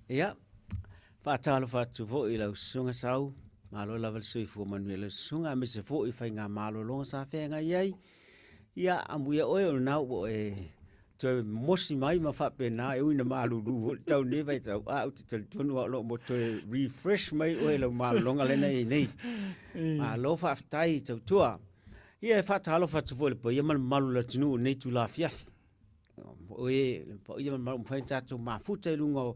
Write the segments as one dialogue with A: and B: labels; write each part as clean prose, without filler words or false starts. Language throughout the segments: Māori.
A: Ia, whaatalo whatu fo I lau sunga sau, malo lava le sui fu manu le sunga me se fo I whai ngā malo longa sa whenga iai. Ia, amuia oe o nau o toi mosi mai ma whape nā e uina malu ru tau ne vai tau a uti tali tonu a lo mo toi refresh mai oe lau malo longa lena e nei. Ma lo whaftai tau tua. Ia e whaatalo whatu fo le po ia malu la tunu nei tu la fiafi. Oe, po ia malu mwhai tātou mafuta I lunga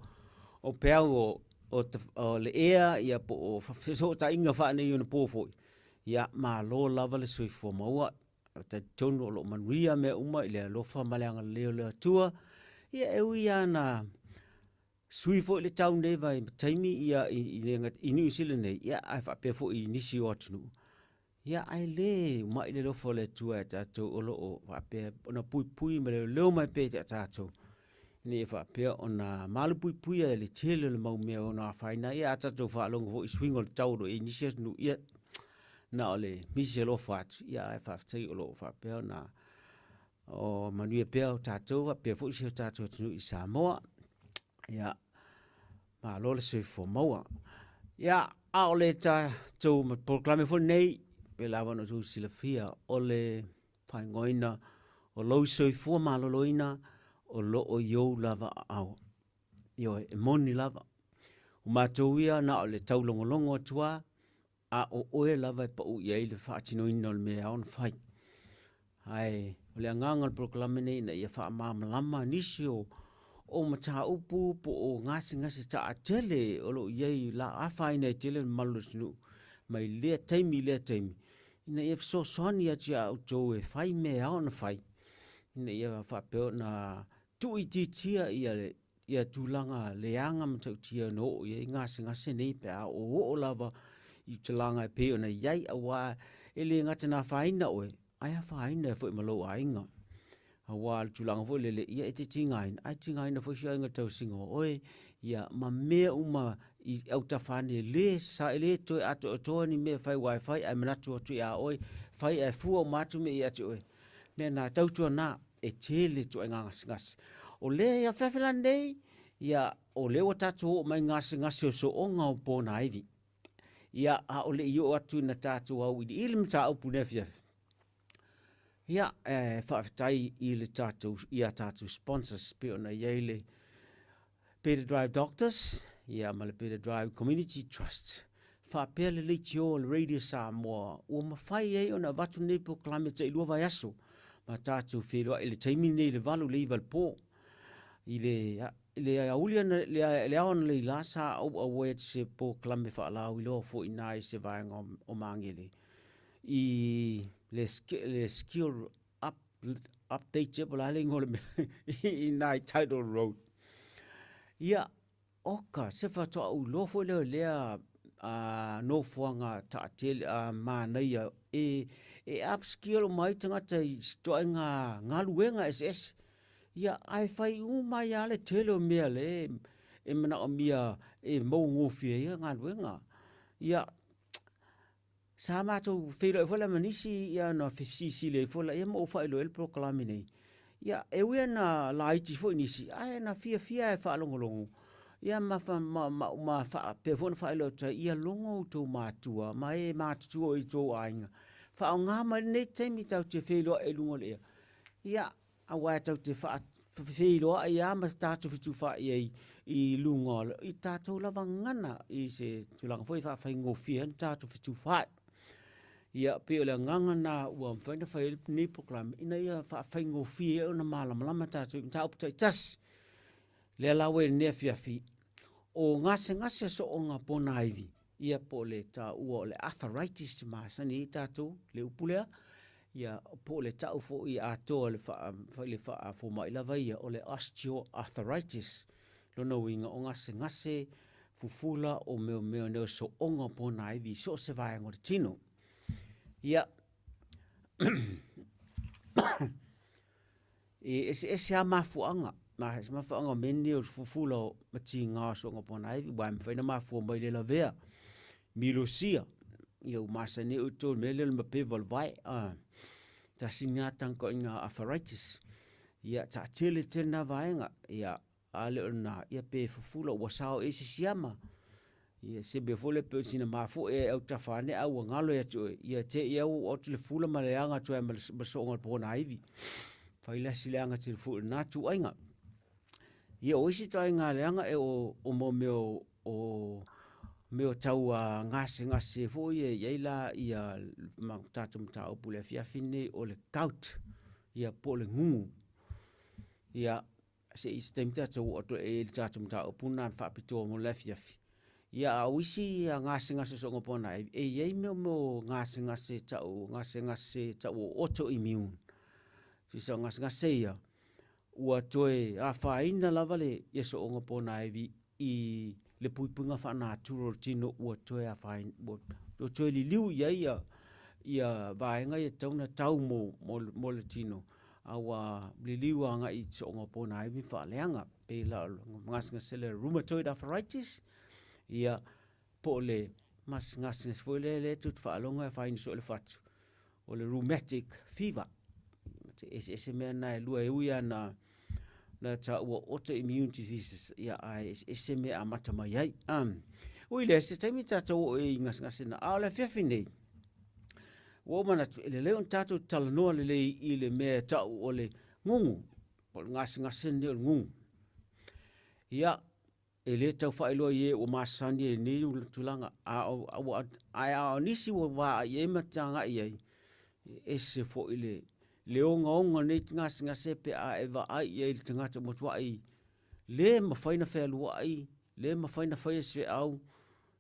A: o peau o le ea ia po o whawhiso ta inga wha nei ona pōwhoi. Ia ma lo lava le sui fo maua, ta tonu o lo manuia me uma I le alofa maleanga leo leo tua. Ia e ui ana sui fo le tau nei vai taimi ia I New Zealand nei. Ia ai whapea fo I nisi o atunu. Ia ai le mai le lofo le tua e tātou o lo o whapea ona pui pui me le leo mai pe te tātou. Ni fa pia ona malu pui pui le tele le mau mea ona faina ia ata to fa longo vo swingo tau do inisia nu ia na ole miselo fat ia fa tai o fa pia na o manu pia tato pia fu si tato tu I Samoa ia ma lo le se fo moa ia a ole ta to proclame fo nei pe lava no tu silafia ole paingoina o lo se fo malo loina o lo o yo lava au. Yo e moni lava. O mātouia na o le taulongolongo tua, a o oe lava e pa u iei le whaatino ina o le mea on fai. Ai, o le anganga le proklamene na ia wha maamalama nisi o mata upu po o ngasi ta atele o lo iei la awhai nei tele malu sinu. Mai lea taimi. Ina ia so soani ati a utou e fai mea on fai. Ina ia whapeo na tui titia ia tūlanga leanga matau tia no ia ngase nei pe a o lava I tūlanga e peo na iai awa e le ngata na whaina oe aia whaina e fwoi malo a inga awa tūlanga fwoi lele ia e te tingaina ai tingaina fwoi sia inga tau singo oe ia ma mea uma I au ta whane le sa le toi ato o toa ni mea whai wifi ai manatu o tui a oe whai e fua o matu me ia te oe mea na tau tua na e tele to e ngasi. O le ia whewhila nei, ia o le o tātou o mai ngasi o so o ngau pōna aivi. Ia a o le I o atu na tātou au I ili mta au pune fiaf. Ia whawhitai I le tātou, ia tātou sponsors pe ona iei le Better Drive Doctors, ia ma le Better Drive Community Trust. Whapea le leiti o le Radio Samoa, o mawhai ei ona watu nei po klameta I lua vai aso. Ma tātou wheroa I le taimi nei le valu le iwal pō. I le aulia le aon le lasa au awe se po klame whaalau I loa fo I nai se vaenga o mangele. I le skill update po la le ngole I nai title road. Ia oka se whatoa u loa fo lea no fuanga ta atele mānaia e upskill o mai tangata I stoa ngā luenga SS. Ia ai whai umai ale tele o mea le e mana o mea e mou ngofia ia ngā luenga. Ia sa mātou whero e whala manisi ia na FCC le whala ia mo whai lo el proklami nei. Ia e wea na laiti fo inisi ai na fia e whaalongolongo. Ia ma pe fona whai lo ta ia longo tō mātua ma e mātua I tō ainga. Wha o ngā mai nei teimi tau te wheloa e lungo lea. Ia awa tau te wheloa I ama tātou whitu whai I lungo. I tātou lava ngana I se tūlanga fwoi whai ngofia tātou whitu whai. Ia peo le nganga nā ua mwhaina whai ni proklame. Ina ia whai ngofia o na malamalama tātou. Mta uputai tas. Le lawe nea fiafi. O ngase so o ngā pōna aivi. Ia po le ta ua le arthritis masani I tātou le upulea. Ia po le tau fo I atoa le wha fo mai lava ia o le osteoarthritis. Lono winga o ngase fufula o meo neo so onga pōna aivi so se vai ngore tino. Ia ese a mafuanga. Ma se mafuanga meni o fufula o mati ngā so onga pōna aivi. Wai mwhaina mafua mai le lavea. Milosia. Ia umasa ne uto mele le mapeval vai. Ta singa tanko inga arthritis. Ia ta tele tena vaenga. Ia a le ona ia pe fufula ua sao e sisiama ia se be fole pe sina mafu e au tafane au ngalo ya tu ia te ia o le fula ma le anga tu ma so ngal pona ivi faila sile anga te fu na tu ainga ia o isi tu ainga le anga e o mo meo tau a ngase fu ia la ia ma tatu mta o pule fia fine o le kaut ia po le ngungu ia se istemta tu o e tatu mta o puna fa pito mo le fia ia au isi a ngase so ngopona e ia mo ngase tau autoimmune si so ngase ia ua toe a faina lava le ia so ngopona i le puipunga fa natural tino ua toe a fain o toe li liu ia vaenga ia tauna tau mo le tino awa li liu anga i so ngopona ivi fa leanga pe la ngase le rheumatoid arthritis ia po le ngase le tu fa longa fain so le fatu o le rheumatic fever ese me na lua uia na ta autoimmune diseases ia ese me amata mai ai ui le se taimi tatou e ngase na ala fefine o mana le on tatou talanoa le i le me tau o le ngungu o ngase ne ngungu ia e le tau whaeloa ie o masani e ni tulanga a nisi o wa ie matanga iei e se fo ile le onga nei ngase pe a eva ai ie le tangata motua i le mawhaina whaelua ai le mawhaina whaia se au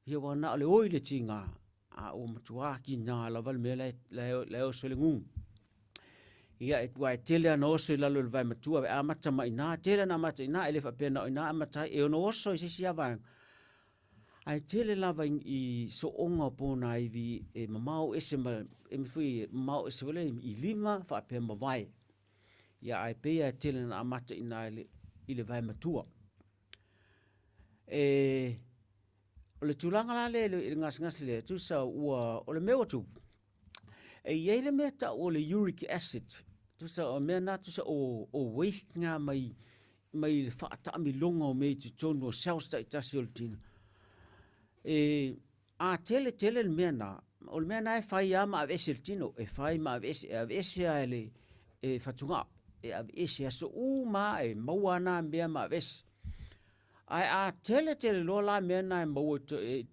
A: ia wana le oi le tinga a o matua ki nga la val me le o se le ngung ia e wa tele no so la lo vai matua a mata mai na tele na mata ina ele fa pena ina mata e no so se sia va ai tele la va i so onga pona ivi e mamau ese ma e fui mau ese vole i lima fa pe ma vai ia ai pe a tele na mata ina ile vai matua o le tulanga la le ngas le tu sa ua o le meo tu e ele meta o le uric acid tu sa o me na tu sa o waste nga mai le fata mi longa o me tu tono cells ta tasiltin a tele le me na o le me na e fai ama veseltino e fai ma vese ale e fatunga e ese so uma e mawana me ma ves ai a tele lo la me na mo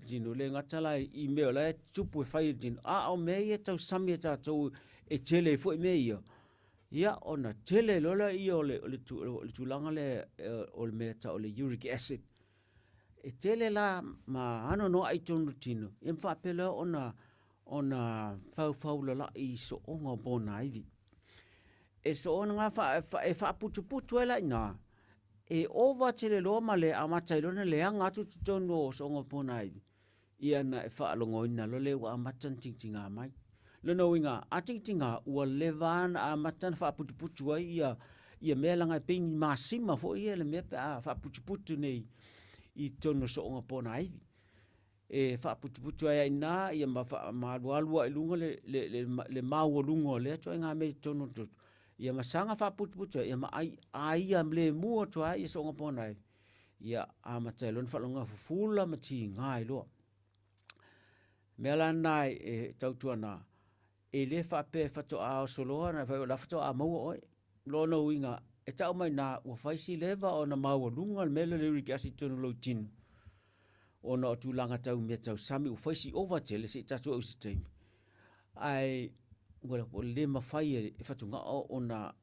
A: dino le ngatala i me la tupu fai din a o me e tau samia tau e tele fo me ia ona tele lo la i o le tulanga le o le me tau le uric acid e tele la ma ano no ai tonu tino e fa pela ona fau la i so onga bona ivi e so ona fa putu ela ina e ova tele lo male amata lo le anga tu tonu so onga bona ivi ia na e fa longo ina lo le wa amata tinga mai lo no inga atinga ua levan amata fa putu ai ia melanga ping masima fo ia le me fa putu nei i tono so onga pona ivi e fa putu ai na ia ma lualua i lunga le mau lunga le to nga me tono to ia masanga fa putu ia ma ai am le mua to ai so onga pona ivi ia amata lon fa longa fula mati ngai lo mela nai e tautuana e le fa pe fa to a solo na fa la fa to a mau oi lo no inga e tau mai na ua faisi leva o na mau lunga mele le uric acid tono lo tinu o na tu langa tau me tau sami ua faisi over tele se tatu au sitemi ai wala o le mawhai e fatunga o na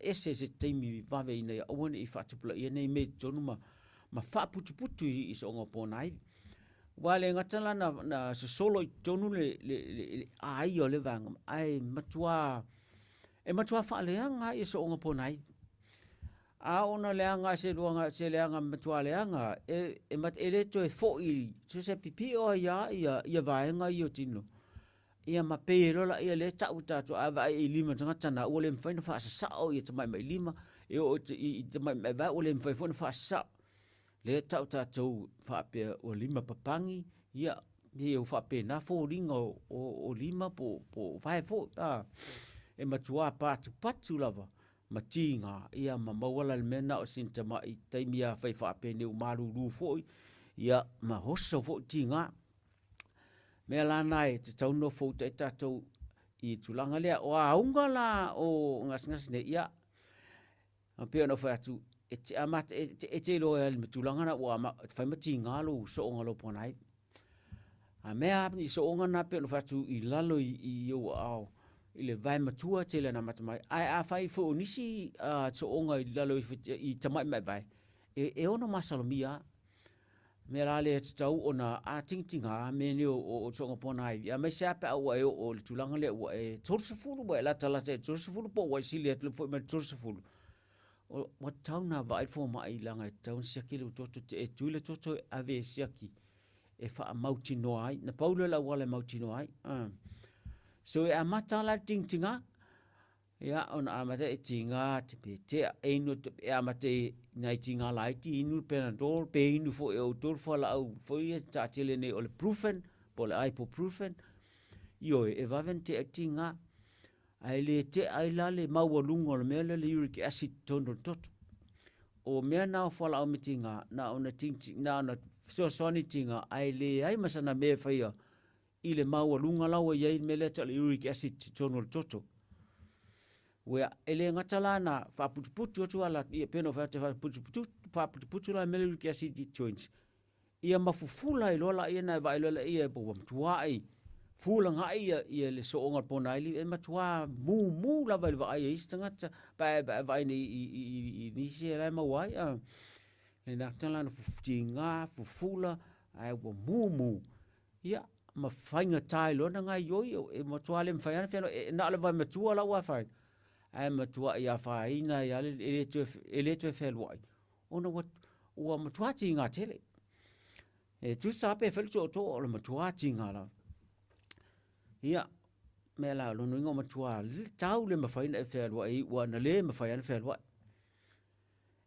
A: ese se teimi vave ina ia owane i fatupula ia nei me tonu ma fa putu i so onga pona wale ngatala na solo i tonu le ai o le vanga ai matua fa leanga i so onga pona a ona leanga se leanga matua leanga e mat ele to e foi se pipi o ia vaenga i o tino ia mapelo la ia le tau tatu ava i lima tanga na ole mfaina fa sa o ia tamai mai lima e o i tamai mai va ole mfaina fa sa le tau tatu fa pe o lima papangi ia o fa pe na fo ringo o lima po vai fo e matua patu lava matinga ia mawala le mena o sinta mai taimia fai fa pe ni malu lu foi ia ma hoso fo tinga me la nai te tau no fo te tatou I tulanga lea o aunga la o ngas ne ia a pe no fa tu e te amat e te lo e tulanga na wa fai matinga lo so ngalo ponai a mea ni so ngana pe no fa tu I lalo I yo au I le vai matua te le na matamai ai a fai fo nisi so onga I lalo I tamai mai vai e ono masalomia me la le tau ona a tingtinga me ni o so ngopona ai a me sa pa o o le tulanga le o e torsefulu bo la tala te torsefulu po wa sile le fo me torsefulu o tauna vai fo mai langa tau siakile toto te tu le toto ave siaki e fa mauti no ai na paulo la wala mauti no ai so e amata la tingtinga ia ona amata e tinga te pe te e no te amata nai tinga la ti inu penadol pe inu fo e o tol fo la au fo ia ta tele ne o le proven po le ibuprofen io e vaven te tinga ai le te ai la le mau lungo le mele le uric acid tono tot o me na fo la au mitinga na ona tingtinga na so ni tinga ai le ai masana me fa ia I le mau lunga lawa ia mele ta le uric acid tono toto wea ele ngatala na fa putu tu ala ia peno fa te fa putu la mele uric acid joints ia mafufula I lola ia na vai lola ia po tuai fula nga ia le so onga pona ili e matua mu la vai ia istanga vai ni se la mawai le natala na futinga fufula ai wo mu ia ma fainga tai lona nga yo e matua le mfaiana feno na le vai matua la wa fai ai matua ia faina ia le tu felwai ona wa matua tinga tele e tu sape fel to le matua tinga la ia me la lo no matua tau le mafaina e felwai wa na le mafaina felwai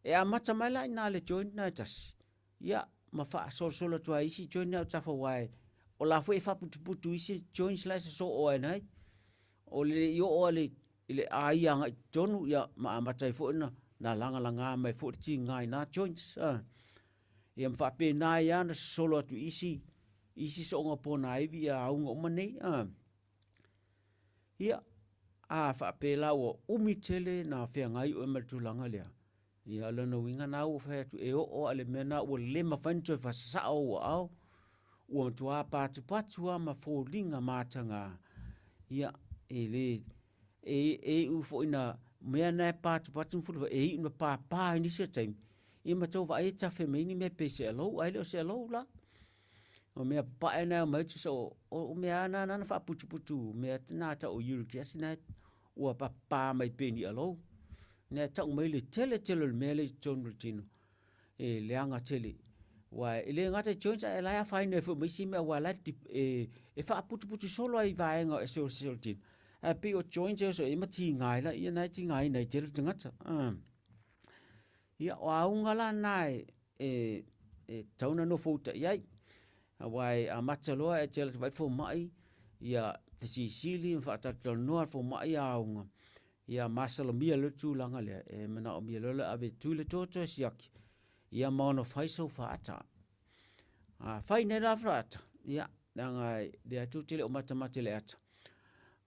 A: e a mata mai la ina le joint na tas ia ma fa so tu ai si joint na tafa wai o la foi fa putu isi joints la so o nai o le yo o le ile ai anga tonu ya ma matai fo na langa mai fo tinga na joints ia fa pe na ya na solo tu isi so ngo pona ai via au ngo mane ia a fa pe la o umitele na fe ngai o matulanga le ia le no winga na o fa tu e o ale mena o le ma fanto fa sa o tua patu ma fo linga matanga ia ele e u fo ina me na patu fu e no pa ni se time e ma to va e ta fe me ni me pese lo ai lo se lo la o me pa na ma so o me ana na fa putu me na ta o uric acid na o pa mai pe ni alo ne ta o me le tele me le ton rutino e le anga tele wa ele ngata joints e la fa ina fu me si me wa la e fa putu solo ai va nga e so tin a pe o joints so e ma ti ngai la ia na ti ngai nei te ngata ia o aunga la nai e tauna no fo ia wai a mataloa e te vai fo mai ia fisi sili fa ta no fo mai aunga ia masalo mia le tu langa le e mana o mia le ave tu le toto siak ia mono fai so fata fai ne la frata ia nga de tu tele o mata le ata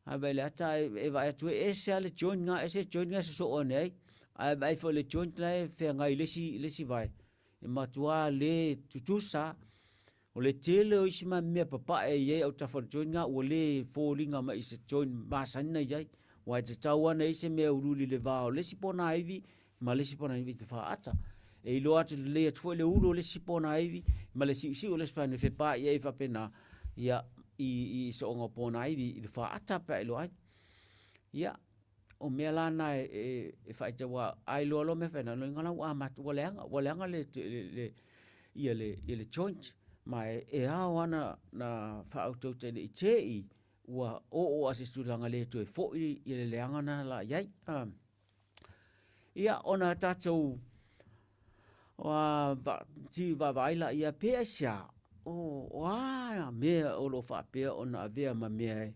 A: ave le ata e vai tu e se le join nga so o nei ai vai fo le join la fe nga le si vai e matua le tutusa o le tele o isima me papa e ye o tafa join nga o le fallinga ma is join basana ye wa te tawana ise me uruli le va o le sipona ivi ma le sipona ivi te fa ata e lo atu le atu le ulo le sipona ivi ma le si o le spane fe pa ye fa pena ia I so ngo pona ivi le fa ata pa lo ai ia o me la na e fa te wa ai lo me fa na lo ngala wa ma tu le anga le ia le joint mai e awana na fa auto te i te I wa o asistu langa le tu e fo I le anga na la yai ia ona tatou wa ti va vaila ia pesia o wa me o lo fa pe ona avea ma me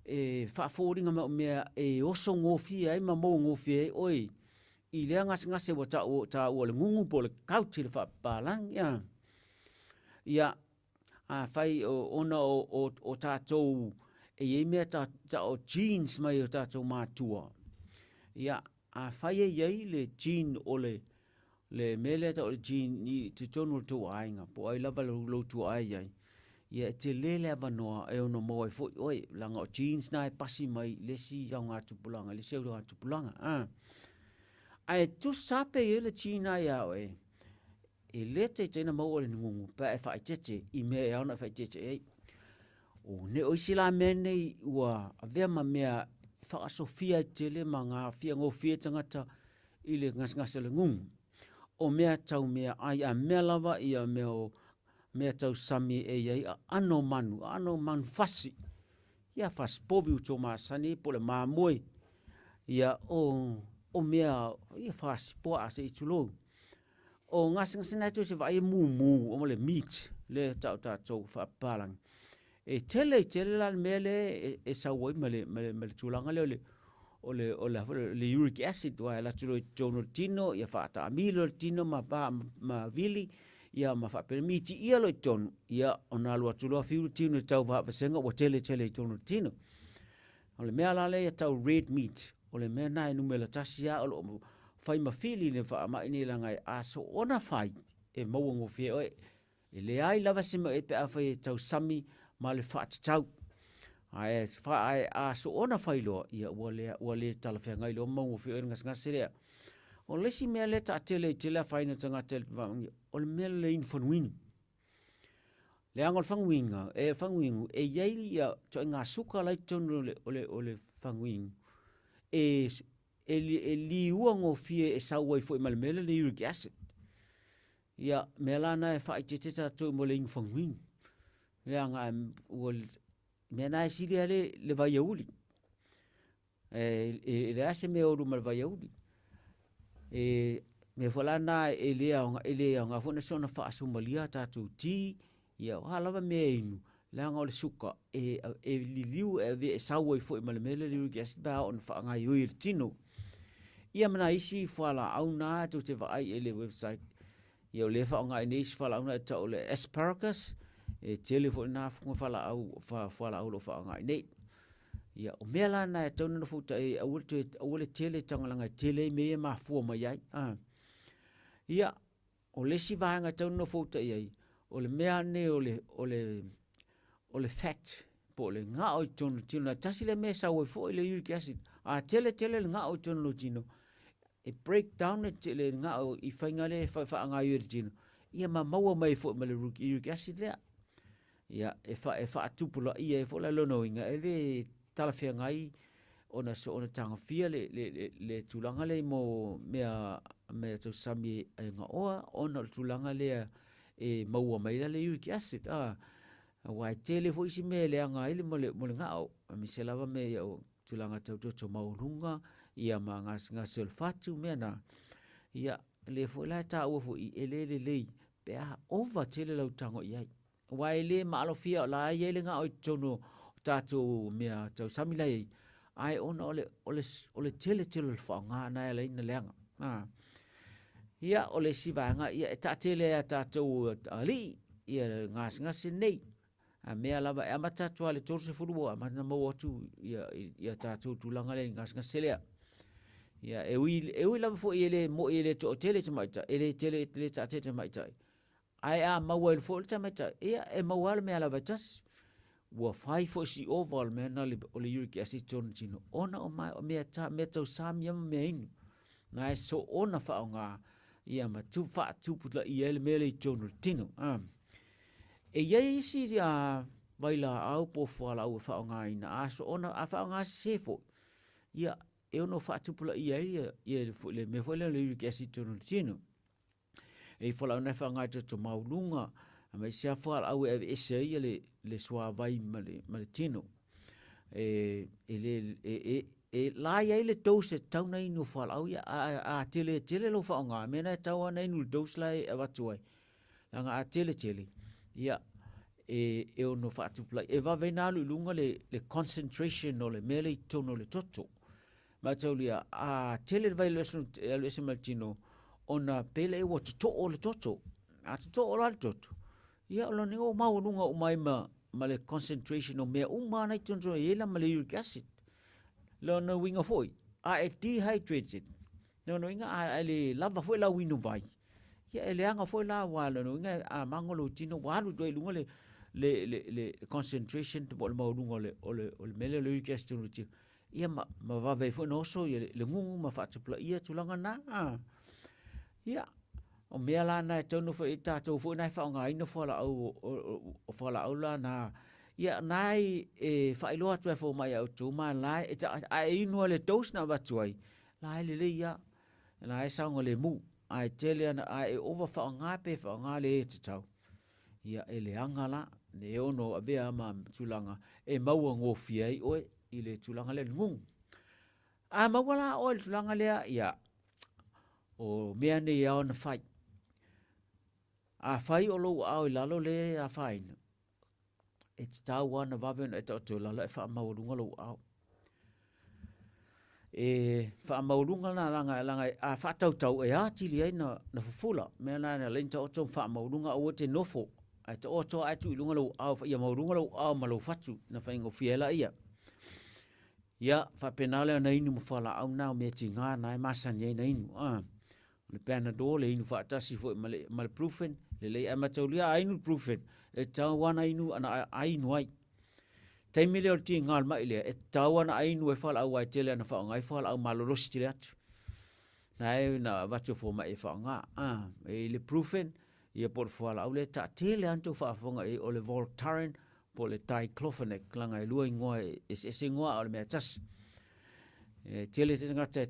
A: whaaforinga ma mea oso ngofia ai ma mo ngofia oi I lea ngase wa ta o le ngungu po le kauti le whaapalang ia a whai ona o tātou e mea ta o jeans mai o tātou mātua ia a whai iei le jean o le mele ta o le jean I te tonu le tō ainga po ai lava lo tō ai iei ia te lele avanoa e ono mo e fo oi langa o jeans na e pasi mai lesi au ngā tupulanga lesi au ngā tupulanga ai tu sape e le china ia oe e lete tena mau le ngungu pa e fai tete I me e ana fai tete e o ne o sila mene ua avea ma mea whaka sofia te le ma ngā fia ngō fia tangata I le ngas le ngungu o mea tau mea ai a mea lava ia mea tau sami e iei ano manu fasi ia faspovi uto maasani po le mamoi ia o mea ia fasi po ase itulo o ngas na tu se vai mu o le meat le tau whaapalang e tele la mele e sawoi mele tulanga le uric acid wa la tulo jono tino ia fata amilo tino ma vili ia ma fa permiti ia lo ton ia ona lo tulo fiu tino tau va senga o tele jono tino o le mea la le tau red meat o le mea nai numela tasia o fai mafili le fa mai ni la ngai aso ona fai e mau ngo fie e le ai lava sima e pe afai tau sami ma le fa tau ai fa ai aso ona fai lo ia wale tala fe ngai lo mau fie ngas rea o le si mea le ta tele fai na tanga tel o le mea le infonwin le angol fangwinga e fangwingu e yai ia to nga suka lai tono o le fangwing e li uango fie e sauai foi malmele le uric acid ia melana e fai te to mo le infangwing le anga mena siri le vai uli e le ase me oru mal vai uli me falana e le anga fona sona fa sumalia tatu ti ia halava me inu le anga o le suka e liliu e sauai foi malmele le uric acid ba on fa nga yui tino ia mana isi fala au na tu te vai ele website ia le fa nga nei fala au na ta ole asparagus e telefone na fala au lo fa nga nei ia o mela na to no futa e awule tele tangalanga tele me ma fu ma ia ia o le si va nga to no futa ia o le mea ne o le fat po le nga o tono tino tasi le mesa o fo le uric acid a tele nga o tono tino e break down le nga o I faingale fa nga uric tino ia ma maua mai fo ma le uric acid le ia e fa tupula ia e fo la lono inga ele tala fe ngai ona tanga fia le tulanga le mo mea to sami nga oa ona tulanga le e maua mai le uric acid wa tele fo isi me le anga ile mo le nga o mi se lava me o tulanga to maulunga ia ma nga sulfatu mena ia le fo la ta o fo ele pe a over tele lo tango ia wa ele ma lo fia la ele nga o tono tatu mea tau samila ai ona ole tele fa nga na ele na lenga ia ole sivanga ia ta tele tatu ali ia ngas nei a mea lava e mata tua le tolu se furu a mana mo atu ia tatu tulanga le ngas selea ia e ui lava fo ele mo ele to tele tamaita ele tele te maita ai a mawal fo tamaita ia e mawal me lava tas wa fai fo si oval me na le uric acid tonchino ona o mai me ta meto samia me inu na so ona fa nga ia ma tu putla ia le mele tono tino e ia isi ia vaila au po fala au fa nga ina aso ona a fa nga sefo ia e ono fa tupula ia le me foi le uric acid tono tino e fala na fa nga to maulunga ma sia fala au e se ia le swa vai male tino la ia le dose tau nei no fala au ia a tele lo fa nga me na tau nei no dose la e watuai langa a tele ia e ono whaatu plai. E wawe nālu lunga le concentration o le mele i tono le toto. Ma tau lia, tele vai lo ese maltino, ona pele e watu to o le toto. A to o le toto. Ia o lani o mau lunga o mai ma le concentration o mea umana i tono e la ma le uric acid. Lo na winga foi. A e dehydrated. No inga a le lava foi la winu vai. Ia e le anga foi la wala no inga a mangolo tino walu doi lunga le concentration te bol mau lunga o le mele le uric acid no tino. Ia ma wawai foi no so ia le ngungu ma whaatupla ia tulanga na. Ia o mea la na e tonu foi ta tau foi nai whaonga ina whala au o whala au la na ia nai e whailoa tu e fo mai au tu ma lai e ta a inua le dos na watuai lai le ia na e saunga le mu ai tele ana ai over whaonga pe whaonga le e te tau ia e le angala ne ono avea ma tulanga e maua ngofia i oe i le tulanga le ngung a mawala o le tulanga lea ia o mea ne iao na whai a whai o lou au i lalo le a whaina e te tau wana wawena e tau tau lalo e wha maurunga lou au e wha maurunga na langa a wha tau tau e atili ai na fufula mea na lenta o tau wha maurunga o te nofo ai te oto atu i lunga lou au ia maurunga lou au ma lou fatu na whaingo fiela ia ia wha penale na inu mwhala au nao mea ti ngā na e masani ai na inu le Panadol le inu whaatasi fo ma le Brufen le lei a mataulia ainu Brufen e tau wana inu ana ainu ai taimi leo ti ngal mai le e tau wana ainu e whala au ai tele ana whaonga e whala au malolosi tele atu na e na watu fo mai e whaonga e le Brufen ia por whala au le ta tele anto whaafonga e o le Voltaren po le diclofenac langa e lua ingoa e se ngoa o le mea tas tele te ngata e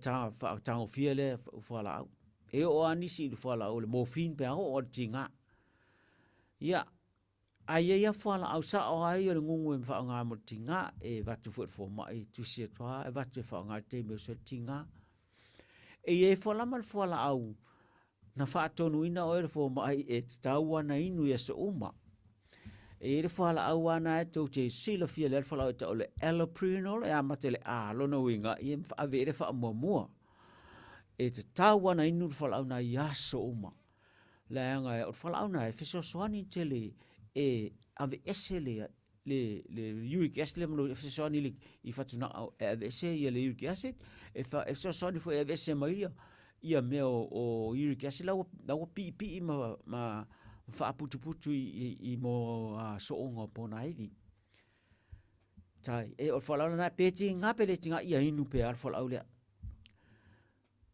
A: tau fia le whala au e o anisi i whala au le morphine pe au o tinga ia ai ia whala au sa o ai o le ngungu e whaonga mo tinga e watu fuet fo mai tu sia toa e watu e whaonga te meo so tinga e whala mal whala au na whaatonu ina o e fo mai e tau ana inu ia so uma e re whala au ana e tau te sila fia le whala au e tau le allopurinol e amate le lona winga i e awere wha mua e te tau ana inu le whala au na ia so uma le anga e o whala au na e fiso soani tele e ave ese le uric acid le mano e fiso soani le i fatuna e ave ese ia le uric acid e fiso soani fo e ave ese mai ia mea o uric acid lau pi ma whaaputuputu i mo soonga pona iwi. Tai, e o whalau na pēti ngā pele tinga ia inu pe ar whalau lea.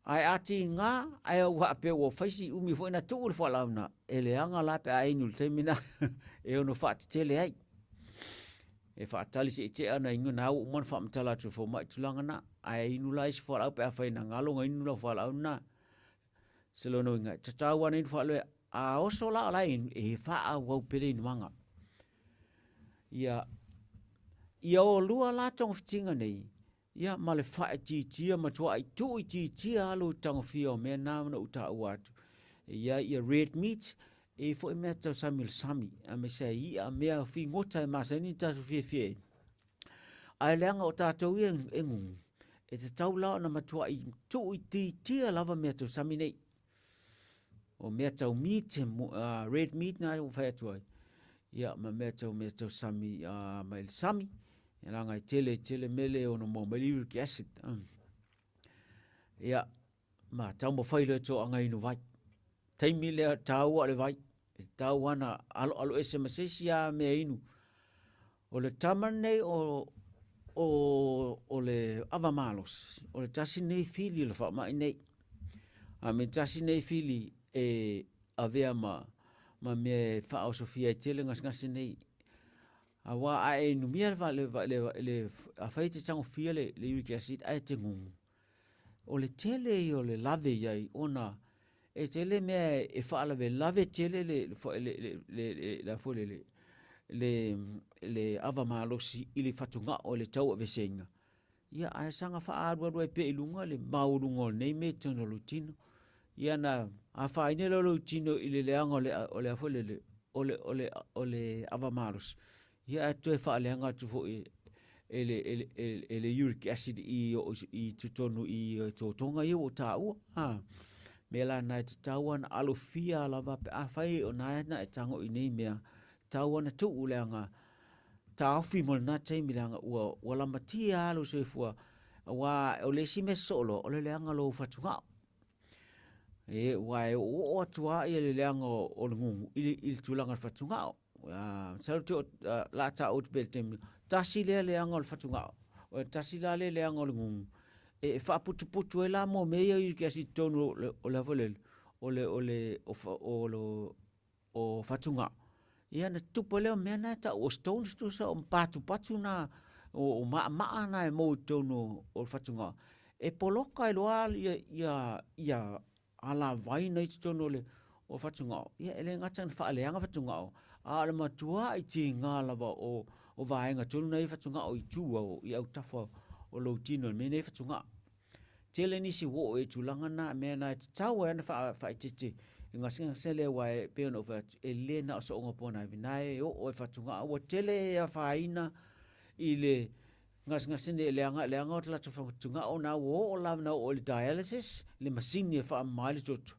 A: Ai ati ngā, ai au hape o whaisi umi fo ina tuu whalau na, e le anga la pe a inu te mina, e ono whaati tele ai. E whaatali se i te ana ingo na au uman whaamtala tu fo mai tulanga na, ai inu la isi whalau pe a whaina ngalonga inu la whalau na. Selono inga, tatau wana inu whalau a oso la ala e wha wau pere inu manga. Ia o lua la tonga fitinga nei, ia ma le wha e tia matua i tu i tia alo tonga fia o mea nāmana uta au atu. Ia red meat, e fo i mea tau samil sami, a me se ia mea fi ngota e masa ni tatu fie. Ai leanga o tātou ia ngung, e te tau lao na matua i tu i tia lava mea tau sami nei. O mea tau meat, red meat na o whai atuai. Ia, ma mea tau sami, mai le sami. Ia langa i tele mele o no mo uric acid. Ia, ma tau mo whai leo tō anga inu vai. Taimi lea tau a le vai. Tau wana alo ese masesi a mea inu. O le tamanei o le avamalos. O le tasi nei fili le wha mai nei. A me tasi nei fili e avea ma me whao Sofia tele ngas nei. A wā a e numia le a whaite tango fia le uric acid a e te ngungu. O le tele i o le lave iai ona e tele mea e whaalawe lave tele le avamalosi i le whatunga o le tau a vesenga. Ia a sanga wha arua e pe ilunga le maurunga nei me tono lutino. Ia na a whaine lolo tino i le leanga o le afole ole avamaros ia toe faaleanga tu fo ele uric acid i tutonu i totonga i o tau me la na te tau ana alofia lava pe afai o na e tango i nei mea tau ana tu uleanga taufi mo na te milanga ua lamatia alo se fua wa o le si me solo o le leanga lo fatunga e wa o atua i le leanga o le ngungu i tulanga fatunga sa te la ta out beltem tasi le leanga o le fatunga o tasi la le leanga o le ngungu e fa putu e la mo me i ke si tonu o le volel o fatunga ia na tupo leo mea na ta o stones tu sa o patu na o ma na e mo tonu o fatunga e poloka e loa ia ala vai nei tonu le o fatunga ia ele ngata fa leanga fatunga a le matua i ti ngala o vaenga tonu nei fatunga o i tu o i au tafa o lo tino me nei fatunga tele ni si wo e tulanga na me na tau e na fa titi nga singa sele wa pe no fa elena so ngo pona vinai o fatunga o tele ya faina ile nga sine leanga o tla fatunga o na o la na o dialysis le machine fa mali tot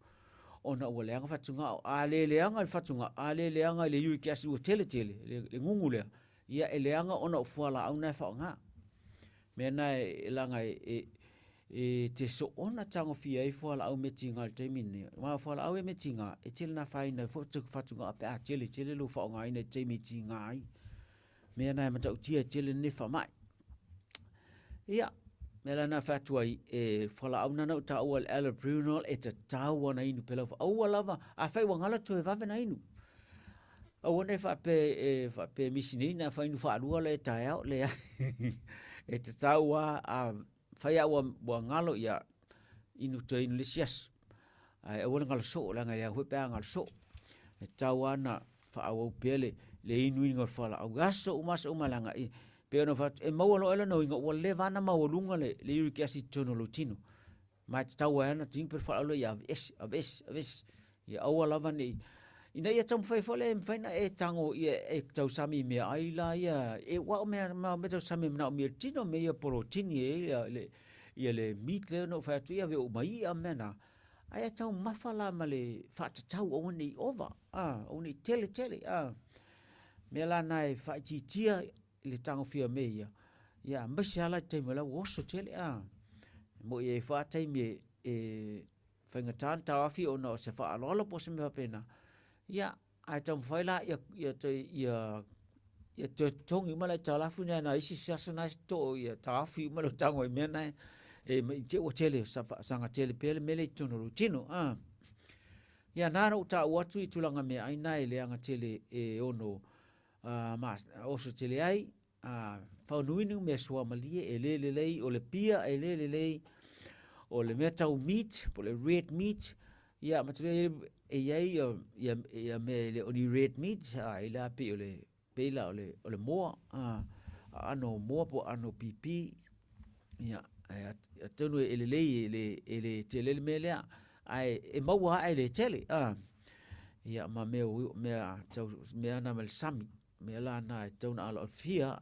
A: ona o leanga fatunga a le leanga fatunga a le leanga le yu kiasi o tele le ngungule ia leanga ona o fala au na fa nga me na langa te so ona tango fia i fala au metinga te mini ma fala au metinga e tele na faina fo tu fatunga pe a tele lo fa nga ina te metinga ai me na mata utia tele ni fa mai ia me la na fatua e fala au na no ta o allopurinol e te tau ona inu pela au lava a fai wangala tu e vave na inu au ne fa pe misini na fa inu fa lua le tae le e te tau a fai au ngalo ia inu te inu lesias ai au ngalo so la ngai ho pe ngalo so e tau ana fa au pele le inu ngor fala au gaso umas umalanga i pe no fa e mau lo no ingo o le vana mau lunga le uric acid tono lutino ma te tau ana ting per fa lo ia aves ia au lava ni ina ia tam fai fole fai na e tango ia e tau sami me ai la ia e wa me me tau sami na me tino me ia protein ia le meat le no fa tu ia ve o mai a mena ai tau mafala male fa tau o ni over o ni tele me la nai fa tia le tango fia me ia mbasiala te me la woso tele mo ia fa tai me fenga tanta afi o no se fa alola po se me pena ia ai tam foi la ia te tongi mala tala funa na isi sasa na to ia tafi malo tango me na me te o tele sanga tele pele mele tono rutino ia nana uta watu i tulanga me ai nai le anga tele ono mas oso tele ai faunuinu me sua malie ele o le pia ele o le metal meat o le red meat ia matule ia me le oni red meat ila pe ole pela ole moa ano moa po ano pipi ia tonu ele tele mele ai e maua ai le tele ia ma me ana mal sami me la na tonu ala fia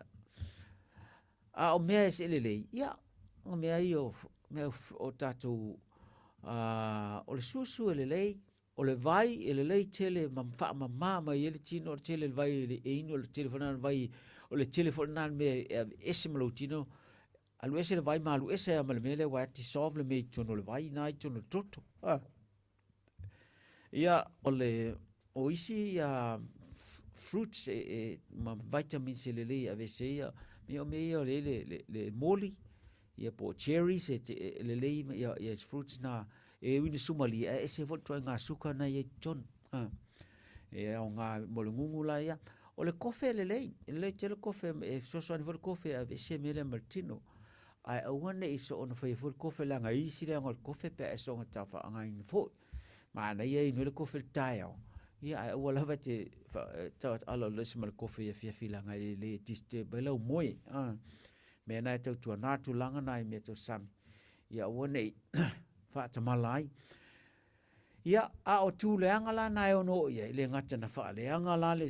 A: o me ele ia o me ai o tatu o le susu ele o le vai ele lei tele mama ele tino tele vai ele ino le telefona vai o le telefona me esimalo tino alu ese le vai malu ese amal mele wa ti solve le me tino le vai na tino toto ia o isi fruits ma vitamins ele le avese ia me o le moli ia po cherries le ia fruits na e wini sumali e se volto nga suka na ye jon e o nga molungu la ia o le kofe le tele kofe e so so vol kofe a se mele martino ai o wane i so on foi vol kofe la nga isi le ngol kofe pe so nga tafa nga in fo ma na ye no le kofe taio ia ai o la vete ta ala le smal kofe ia fia la nga le tiste belo moi me na te tu na tu langa na me to sam ia wane fa tamalai ia a o tūleanga la nai ono ia le ngata na whaaleanga la le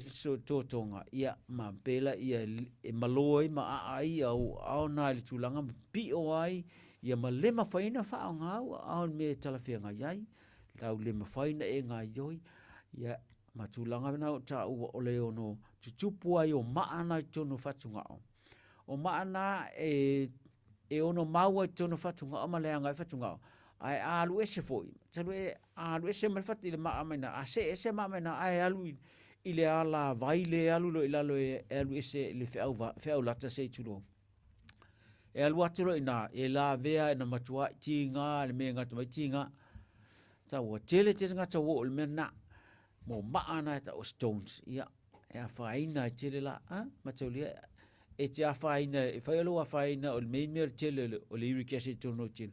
A: tōtonga ia ma pela ia e maloi ma a ia au nai le tūlanga pi o ai ia ma lema whaina whao ngau au me talawhianga iai lau lema whaina e ngā ioi ia ma tūlanga na ta ua o le ono tutupu ai o maana i tono whatunga o maana e ono maua i tono whatunga o ma leanga i whatunga ai alu ese foi talu e alu ese mal fat ile ma amena ase ese ma amena ai alu ile ala vai le alu lo ilalo e alu ese le feau lata se tulo e alu atulo ina e la vea na matua tinga le me ngata mai tinga ta wo tele te ngata wo le mena mo maana ta o stones ia e faina tele la matulia e te faina e failo faina o le miner tele o le irikese tono tin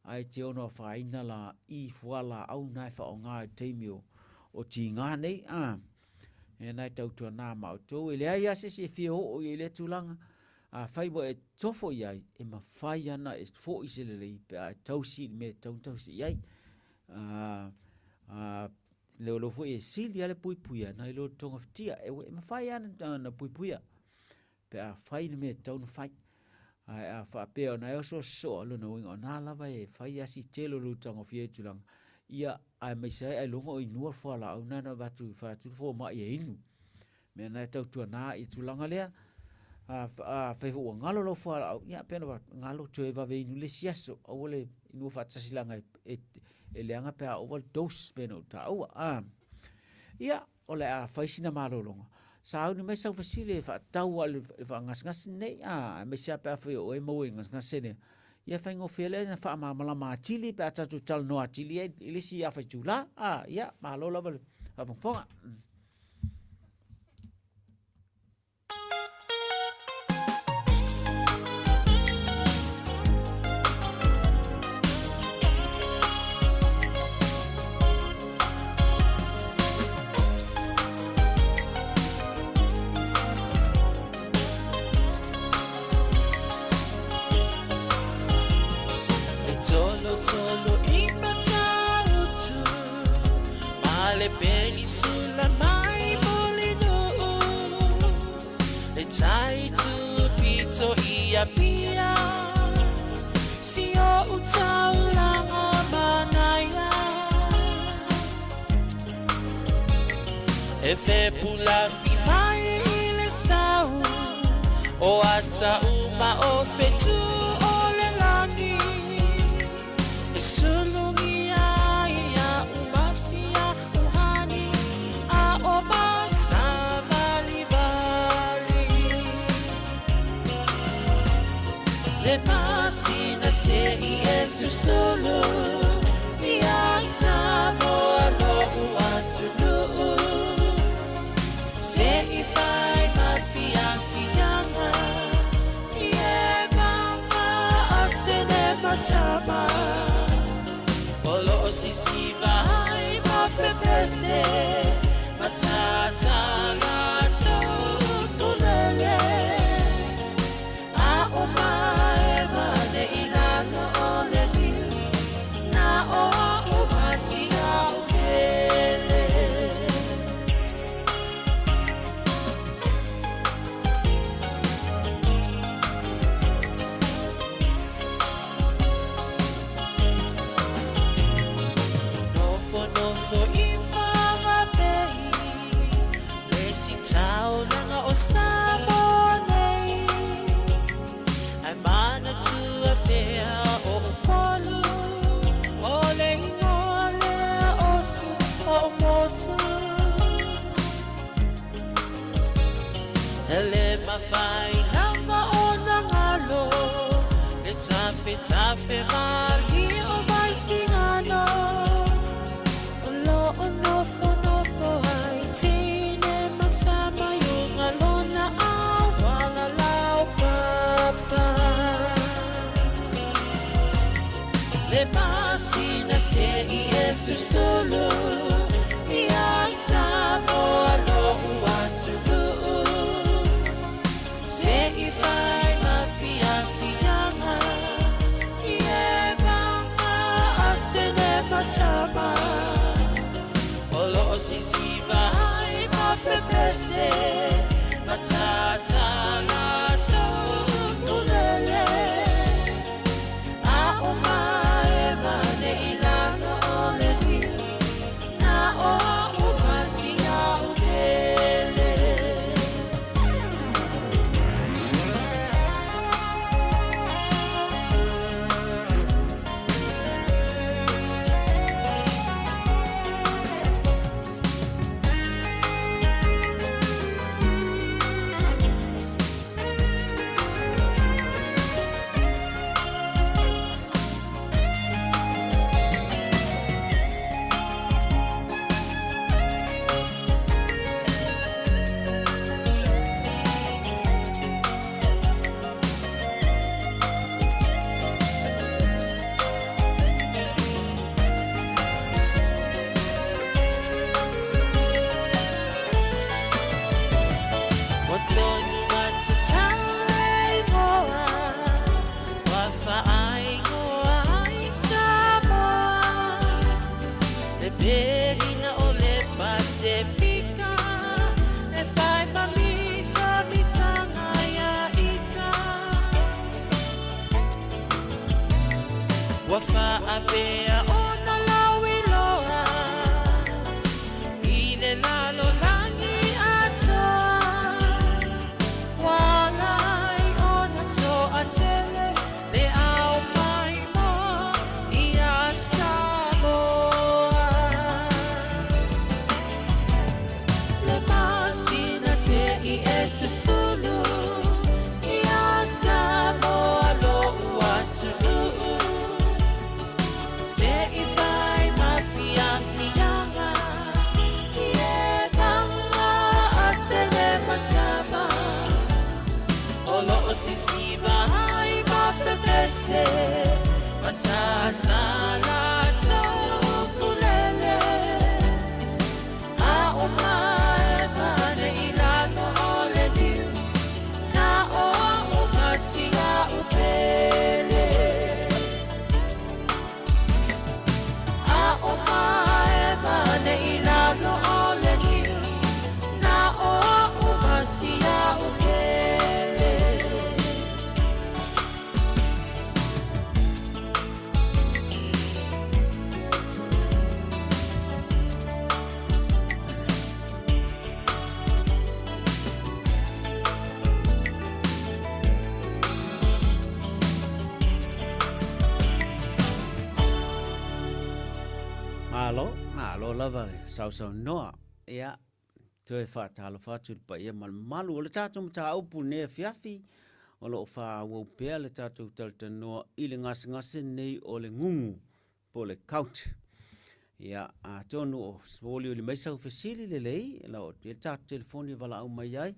A: ai te ono whaina la I fuala au nai wha o ngā teimi o ti ngā nei e nai tautua nā mautou e lea ia se whio o i le tūlanga whaiwa e tofo iai e ma whai ana e fo I se lelei pe a tausi me tausi iai leo lo fo e sili ale puipuia nai lo tonga fitia e ma whai ana na puipuia pe a whai me taunu whai a fa pe ona e so lo no ingo na lava e fai asi telo lu tango fie tulang ia ai mai sai ai longo I nuor fo la una na batu fa tu fo ma e inu me na tau tu na I tulanga lea a fa fo ngalo lo fo la ia pe no ngalo tu e va ve inu le siaso o le inu fa tsasilanga e leanga pe a overdose pe no ta o ia o le a fa sina malolonga sao ni mai sau fasile fa tau al fa ngas nei me sia pa fa o e mo ngas ne ia fa ngo fele na fa mala ma chili pa ta tu tal no chili ile si fa chula ia ma lo la va fonga
B: Pia si o utau lang manaya e fe pula fi mai le sau o ata uma o fetu o le lani e sulungi ia umasia uhani a o basa le pasina se Yesu solo ia samo no uatulu se ifai mafia fianga ie mama atene matama olo sisi vai mapepese matata lato tulele a oma ele mafai nanga ona ngalo le tafe mali o mai singano ono ai tine matama yo ngalona awala lau papa le pasina se Yesu solo ia samo alo uatulu se ifai mafia fianga ie mama atene matama Yesu sulu ia Samoa lo watu se ifai mafia fianga ie kanga atele matama olo osisiva hai mapepese matata la tokulele a umae mane ilano ole diu na o umasiga upele a umae mane ilano ole diu na o umasiga upele
A: Malo lava sau noa ia toe whaatalo whatu pa ia malu o le tātou mta aupu ne fiafi o lo wha wau pēr le tātou talta noa i le ngase nei o le ngungu po le kaut ia a tonu o svoli o le maisau fesili le lei la o te tātou telefoni wala au mai ai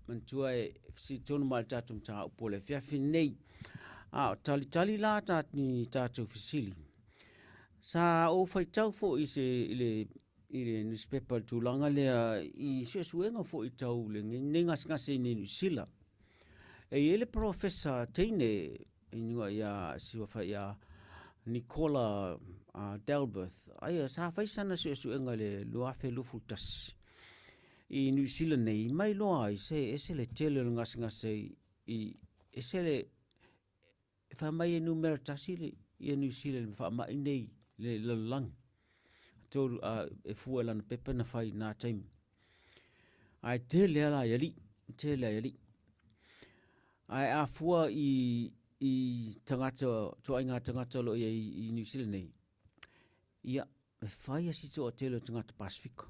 A: mantua si tonu ma le tātou mta aupu le fiafi nei tali la tātou fesili sa o fai tau fo i se ile newspaper tulanga le i suenga fo i tau le ngas ni sila ele professor teine inua ia siwa fa ia Nicola Delbert ai sa fai sana suenga le luafe lufutas i New Zealand nei mai loa i se le tele ngas i le fa mai numero tasile i New Zealand fa mai nei le lang tolu e fuela na pepe na fai na time ai tele ala yali ai a fua i tangata toinga tangata lo i New Zealand nei ia e fai asi to tele tangata Pacific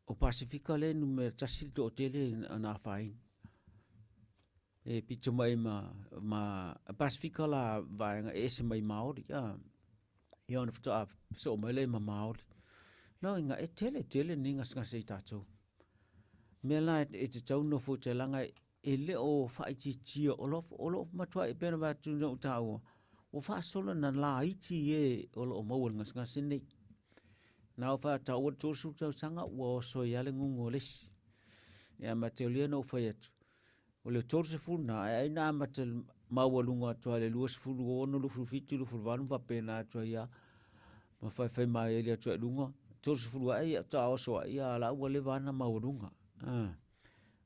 A: o Pacific le numero tasil to tele na fai pito mai ma Pacifica la vai ese mai Maori ia ona fto so mai le ma Maori no inga tele ninga ngase tatou me la e te tau no fo te langa e le o fai tia olo matua e pena ba tu no tau o fa solo na la iti e olo mo ngase nei na o fa tau to su tau sanga wo so ya le ngungoles ya mateolia no fa yet o le torse funa ai na matel mawalunga to le luas fulu ono lu fitu lu fulvanu va pena to ya ma fai mai ele to lunga torse fulu ai ta oso ia la wale vana mawalunga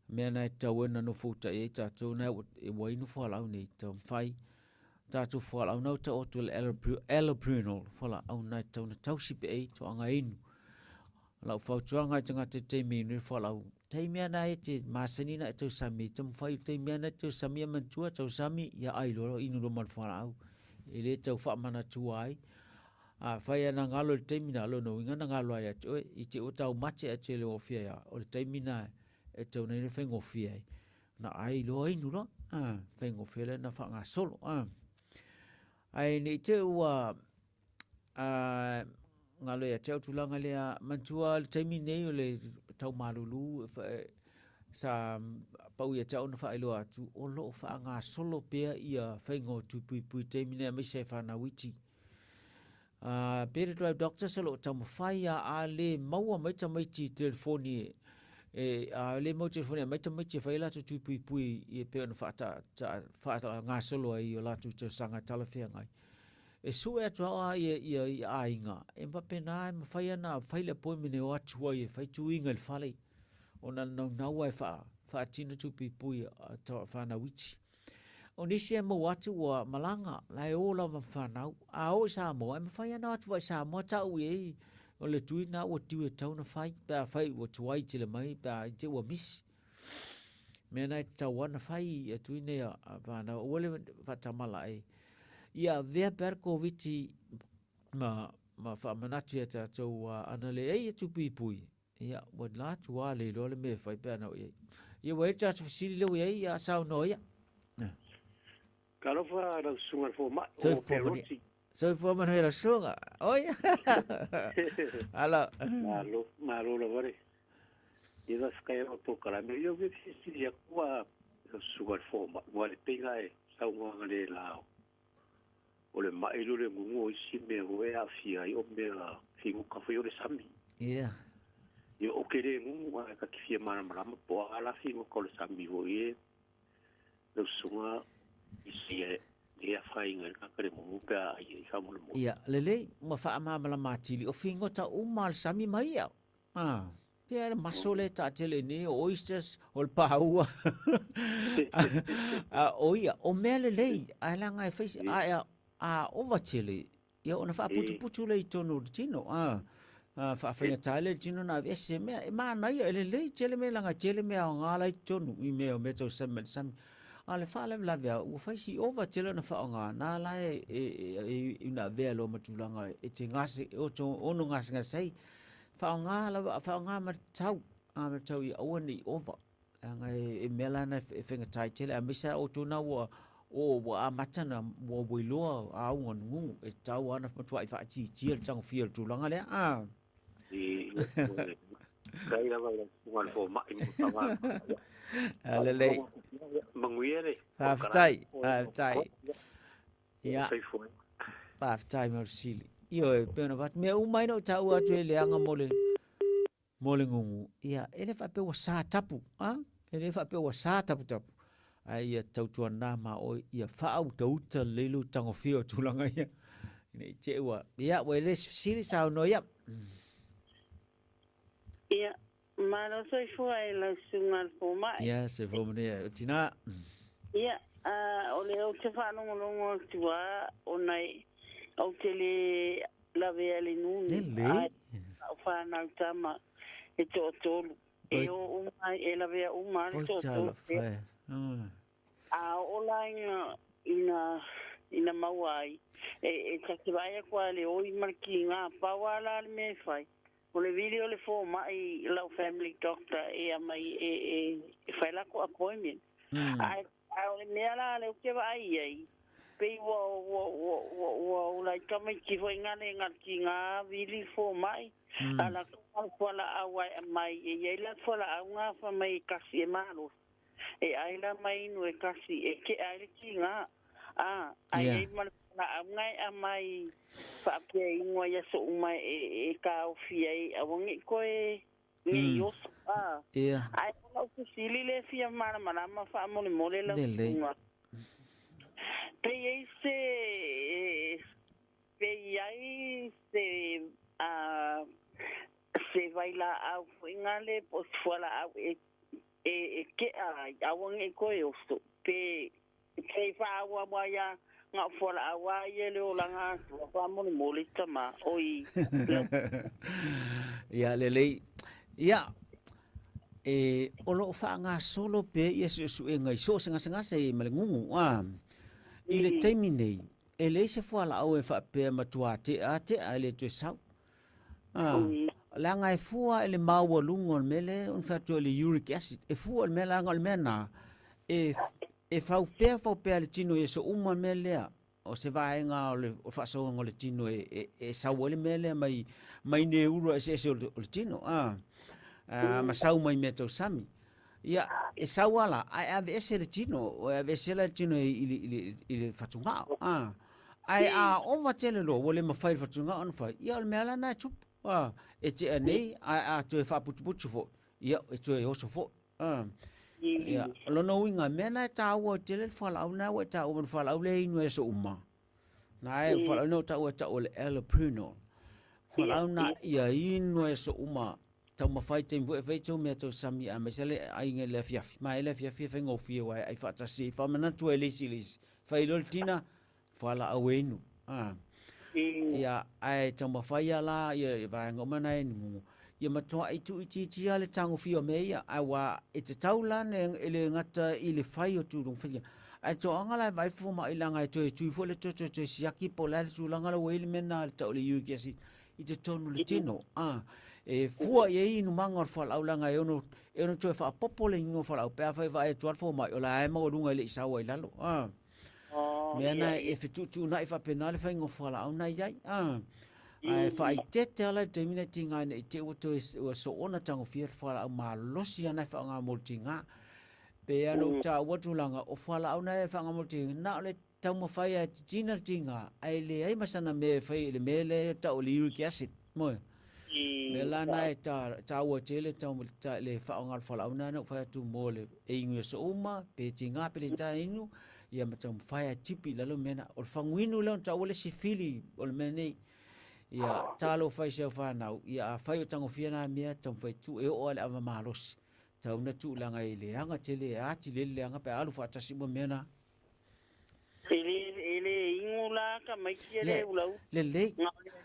A: me na tawena no futa e ta to na e wai no fala nei to fai ta to fala no ta o to eloprenol fala au na to na tausipe e to anga inu la fautuanga tanga te minu fala te mea na e te masani na e tau sami, te mwhai te mea na tau sami a mantua, tau sami ia ai loro inu lo man whanau. E le tau whamana tua ai. Whai ana ngalo le teimina alo no inga na ngalo ai atu, i te o tau mate a te le ofia ia, o le teimina e tau nei na whaingo ofia ai. Na ai lo inu lo, whaingo ofia le na whanga solo. Ai nei te ua ngalo ia te autulanga lea mantua le teiminei o le tau marulu sa pau ia tau na whaelo atu o loo whaanga solo pea ia whaingo tupui teimine a mise whana witi. Pere drive doctor sa loo tau mawhai a le maua maita maiti telefoni a le mau telefoni a maita maiti a whaela tu tupui i pea na whaata ngā solo ai o latu te sanga talawhia ngai. E su e atua i a inga. E mbape na e mawhai ana whaile poi mene o atua i e whaitu inga le whale. O na nau ai whaatina tupi pui a whana witi. O nisi e mau atu wa malanga. La e ola ma whanau. A o sa moa. E mawhai ana atua i sa moa tau i o le tui na o tiu e tau na whai. Pea whai o tuai tile mai. Pea i te ua misi. Mea nai tau wana whai a tui ne a whanau. O le whatamala e. Ia vea perko viti ma ma fa manatu ya tātou ana le ei tu pui. Ia, wa la tua le lo le me fai pe ana ia. Ia wa eta tu sili le ia sao no ia.
C: Kalofa na sunga fo ma
A: So
C: o peroti.
A: so fo man hela sunga. Oi. Ala.
C: Malo la vare. Ia skai o to kala me yo ve si ya kwa sunga fo ma wa le pinga e sau nga le lao. O le mai le ngungu o si me o e a fia i o me la fingu ka fo yo le sami.
A: Ia.
C: Yo o kere ngungu a ka kifia mara mara po ala fingu ko le sami o e. Lo sunga isi e fai ngai ka kare mo ka ai fa mo mo.
A: Ia, lele ma fa ma mala matili o fingo ta umal sami mai ia. Pia masole ta tele ni oysters ol paua. O ia, o mele lei, a langa e face a overtili. Ia ona fa putu le tonu tino. Fa fa tale tino na vese me ma na ia lele tele me langa tele me ngala tonu i me o meto sam. Ale fa le la via o fa si over tele na fa nga na la e na vea lo matulanga e te ngase o to ono ngase sei. Fa nga ma tau i awani over. Anga e melana e finga tai tele a misa o to na o a matana o boiloa a ngungu e tau ana matua i fa ti tang feel tu langa le
C: Kai la vai ngal fo ma i mo
A: Lele.
C: Manguere.
A: Faftai. Ia. Faftai mo sili. Io e pena vat me umai no tau atu ele anga mole ngungu. Ia, ele fa pe wa sa tapu, Ele fa pe wa sa tapu. Ai ia tau tuana ma o ia fa au tauta lelu tango fio tulanga ia. Nei te ua. Ia, wa ele sili sa no ia.
D: Ia, mano soi fua e la sunga fo mai.
A: Ia, se fo mene tina.
D: Ia, ole o te whanongo tua o nei au te le lawe ale nunu.
A: Ele?
D: Au whanau tama e to tolu. E o umai e lawe a umai to tolu. A o lainga ina mauai. E takiwaya kwa le oi marki ngā pawala le me fai. O le video le fo mai lau family doctor e mai e fai lako appointment. Ai le mea la le uke wa ai. Pei wa lai kamai ki foi ngane ngaki ngā vili fo mai. Ala kuala awai mai e yei la fola au ngā fa mai kasi e maro. E ai la mai nu e kasi e ke ai le ki ngā. Ai e mara ngai a mai fa pe ingo ya so mai e ka o fie a wongi ko e ni yo ai no ku sili le fia mara ma fa mo le la pe se vai la au ngale pos fola au e ke a wongi ko e so pe fa wa ya nga fola awa ye le olanga fa mo le tama oi
A: ia lele ia o lo fa nga solo pe yesu e ngai so senga se malengungu i le taimine e le se fola au e fa pe matua te ate ale tu sa la ngai fua ele maua lungo mele un fa to le uric acid e fua mele ngal mena e fau pe le tino e so uma melea o se vai nga o fa so ngol tino e sa wole mele mai ne uro se o tino ma sau mai meto sami ia e sa wala ai ave ese le tino o ave ese le tino i fatunga ai o va tele lo wole ma fai fatunga on fa ia le mela na chup e te nei a to fa putu fo ia e to e oso fo ia lo no winga mena ta o tele fala au na wa ta o fala au le inu so uma na e fala no ta o le eloprenol fala au na ia inu so uma ta ma fai te vo e to me to sami a mesele ai nge le fiafi ma le fiafi fe ngo fi wa ai fa ta si fa mena to le silis fa ilo tina fala au inu ia ai ta ma fai ala ia va ngo mana inu ia matoa i tu iti ale tango fio meia awa e te taula ne ele ngata i le fai o turung fia ai to anga la vai fu ma ilanga to tu fo le to siaki po la su langa le wele mena le to le yu ke si I te tonu le tino e fua ye inu manga fa la langa e ono to fa popole ngo fa la pe fa vai to fo ma ola e mo lunga le sa wa lalo me na e fitu tu na fa penale fa ngo fa la una yai ai fa I te ala te mina tinga ne te o to so ona tango fia fa la ma losi ana fa nga mo tinga pe ano ta watu langa o fa la una e fa nga mo tinga na le tau mo fa ya tina tinga ai le ai masana me fa le mele ta o liu ki asit mo me la na ta o tele ta mo ta le fa nga fa la una no fa tu mo le e ngu so uma pe tinga pe le ta inu ia ma tau fa ya tipi la lo mena o fa ngwinu le ta o le sifili o le mene ia talo fai se fa na ia fai o tango fiana mea tam fai tu e o ale ava malos tau na tu langa ile anga tele ati le anga pe alu fa tasi mo mena
D: ele ingula ka mai le ulau
A: le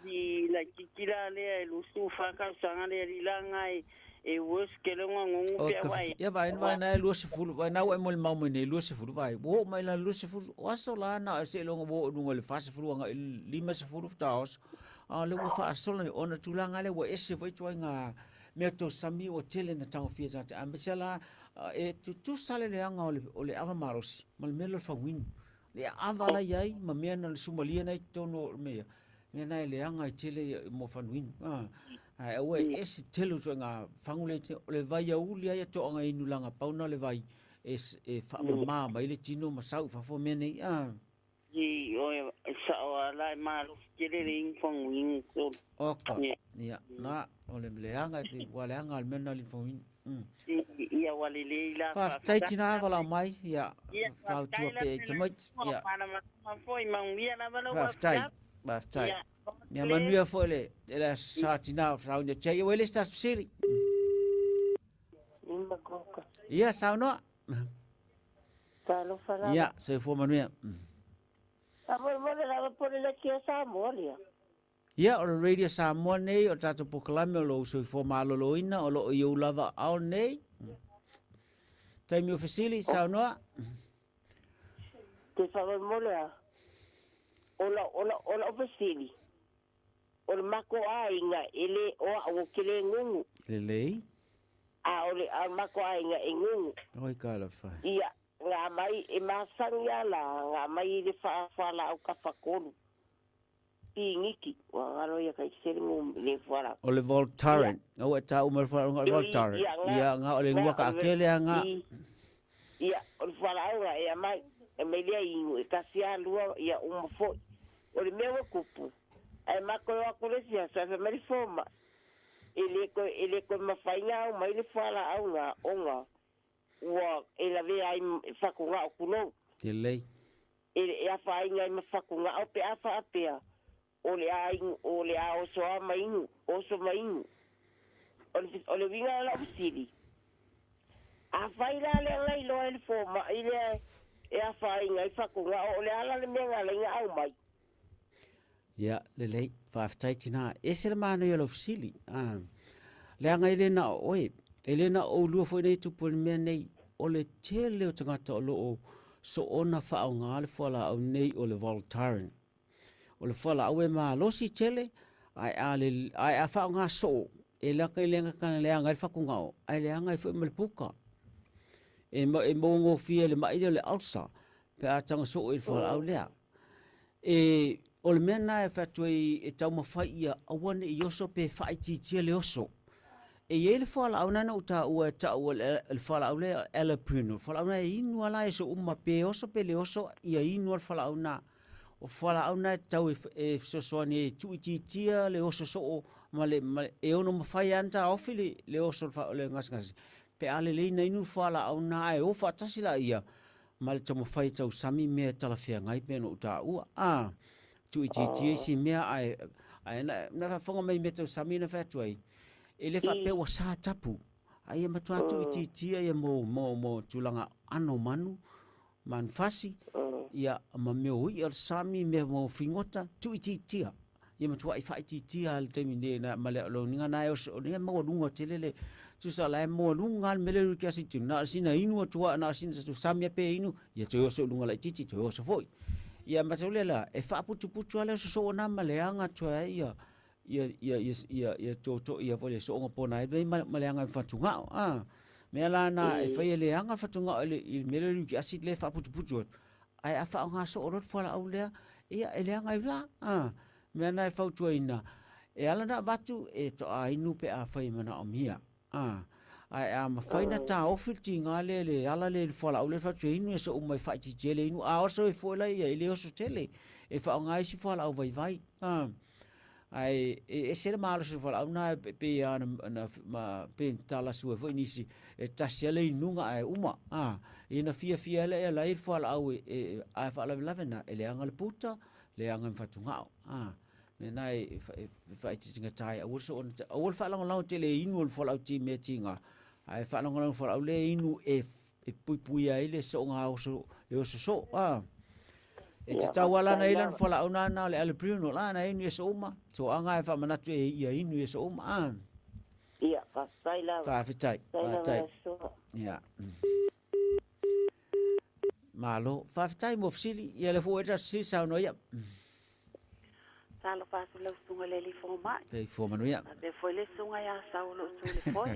D: di la kikira le lu su fa ka sanga le langa e wos ke le ngongu pe wai
A: ia vai na lu se fulu vai na o mo le mau ne lu se fulu vai bo mai la lu se fulu o so la na se lo ngo bo le fa se fulu nga lima se fulu taos le wo fa sola ni ona tulanga le wo ese voi toinga me to sami o tele na tango fia ta ambesela e tu sale le anga o le ava maros mal melo fa win le ava la yai ma me na le sumalia na tono me na le anga tele mo fa win ai o ese tele toinga fangule le vai ya uli ya to anga inulanga pauna le vai e fa ma mai le tino ma sau fa fo me nei
D: o sa la malu kele ring fong wing so
A: ya na o le leanga ti wale anga al mena le fong
D: ia wale le la
A: fa tai tina wala mai ya fa tu pe tmoi ya
D: foi mang via na wala
A: ba tai ya manuia foi le la sa tina fra un che o le sta siri ya sa no ya se fo manuia ia o radio Samoa nei o tato pokalame o lo so fo malolo ina o lo yo lava ao nei taimi o fasili saunoa
E: te fa mole ola fasili o mako ainga ele o kele ngungu
A: lelei
E: ole a mako ainga ngungu
A: oi kala fa
E: ia nga mai e masangia la nga mai le fa la o kafakolu ingiki wa ngalo ya kai seringu le fara
A: o le Voltaren o ta o mer fara o Voltaren ia nga o le ngua ka kele nga
E: ia o fara o ia mai e melia ingu e kasia lua ia fo o le mewa kupu ai mako wa kulesia sa fa meri foma ele ko mafainga o mai le fara au nga onga wa ela ve ai fakunga o kuno
A: lelei
E: e a fainga ai fakunga o pe a fa pe ole a o so mai o so mai ole vinga la usili a faila le ngai lo el fo ma ile e a fainga ai fakunga ole ala le menga le nga au mai
A: ya lelei fa tai tina ese le mano yo usili le ngai le na oi Elena o lua foi nei tupu me nei o le tele o tangata o loo so ona whao ngā le whala au nei o le Voltaren. O le whala au e maa losi tele ai a whao ngā so e laka i lenga kana le anga i whakungao ai le anga i fo i puka. E mongo fia le maile o le alsa pe a tanga so o i whala au lea. E o le mena e whatua e tau mawhai ia awane i oso pe whai titia le oso. E ye le fala au nana uta ua ta ua le fala au le alaprino fala au na inu ala e so uma pe oso pe le oso ia inu al fala au na o fala au na tau e so ni tu tia le oso so male e ono mafai anta ofili le oso le ngas pe ale le na inu fala au na e o fatasi la ia male tamo fai tau sami me tala fia ngai pe no uta ua tu tia si me ai na fonga mai me tau sami na fatuai ele fa pe wa sa tapu ai ma tu ititia ia mo tulanga ano manu man fasi ia ma me o ia sami me mo fingota tu ititia ia matua i fai ti al te mine na male lo ninga na o ninga mo lunga telele tu sa la mo lunga mele ru kia situ na sina inu tua na sina tu samia pe inu ia te so lunga la titi te so foi ia matole la e fa putu ala so na male anga tua ia to ia vole so ngo pona e male anga fatunga me la na e fai le anga fatunga le mele ru kia sit le fa putu ai afa nga so ro fala au le ia ele anga ila me na fa tu ina e ala na batu e to a inu pe a fai mana o mia ai am fai na ta ofil tinga le ala le fala au le fa tu inu so mai fa ti jele inu a so e fo la ia ile so tele e fa nga si fala au vai ai e se le malo so fala au na pe na ma pe tala su e fo inisi e tasele inunga ai uma ina fia le la il fala au e a fala lavena ele anga le puta le anga fatunga me nai fa ti tinga tai a so o fa la te le inu fala au ti me tinga ai fa la fala au le inu e pui ai le so nga so le so e te tawala na ilan fala au na le ale bruno la na inu so uma so anga fa manatu e ia inu so uma
E: ia fa sai la
A: fa fitai ia malo fa fitai mo fsili ia le fo eta si sa no ia
D: Talo fasu le sunga le li forma.
A: te fo manu ia
D: Te foi le sunga ya saulo tu le foi.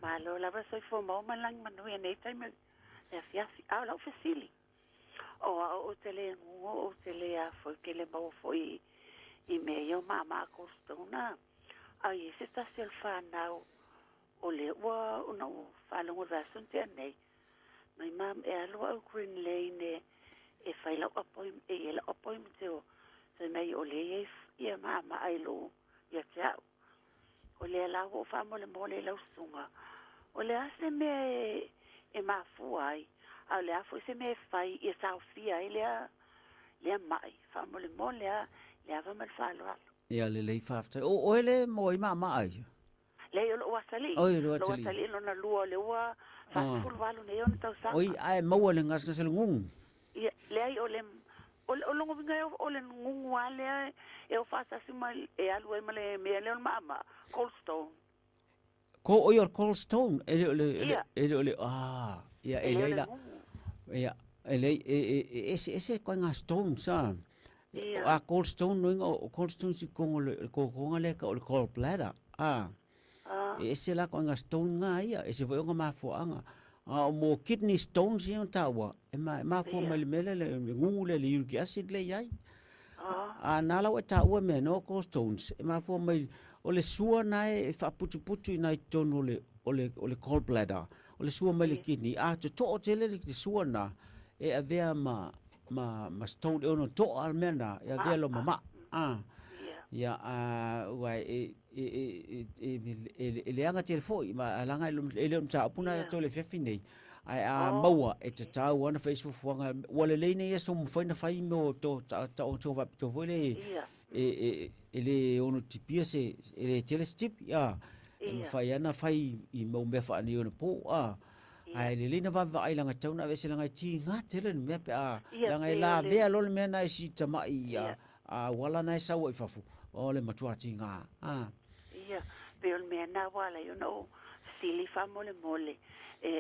D: Malo la va soi forma ma lang manu e nei tai me. E fiasi au la fasili. O tele a foi que le mau foi i me yo mama costona. Ai se sta sel fa nau. O le wa no fa lo va sun te nei. Mai mam e alo au Green Lane e fai la appointment o se mai o le ia mama ai lo ia tau o le la o fa mo le la sunga o le ase me e ma fuai a le afu se me fai e sa fia le mai fa mo le ava mal fa lo
A: ia le fafta o ele mo i mama ai
D: le o wasali lo na lua le wa fa ful valu ne on tau sa
A: oi ai mo le ngas na selngung
D: le ai o le o longo vinga o le ngungu ale e o fasa sima e alu e male me le mama Coldstone
A: ko o your Coldstone ele ia ele ese ko nga stone sa a Coldstone no Coldstone si ko le ko le bladder ese la ko nga stone nga ia ese foi nga mafoanga mo kidney stones yon tawa e ma fo mele le ngule le uric acid le yai na la wa tawa me no ko stones e ma fo mai o le sua nai e fa putu nai tono o le gallbladder o le sua mai le kidney to tele le sua na e avea ma stone ono to al mena e avea lo mama ia wai le anga telefoi ma langa ele mta puna to le fefinei ai maua e te tau ana Facebook fuanga wale le nei so mo faina fai mo to va to vole ele ono tipia se ele telestip ia fai ana fai I mo me fa ni ono po ai le na va ai langa tau na vese langa ti nga tele me pe langa la ve lo me na si tama ia wala na sa wa fafu ole matua tinga
D: ia pe ol me na wala sili fa mole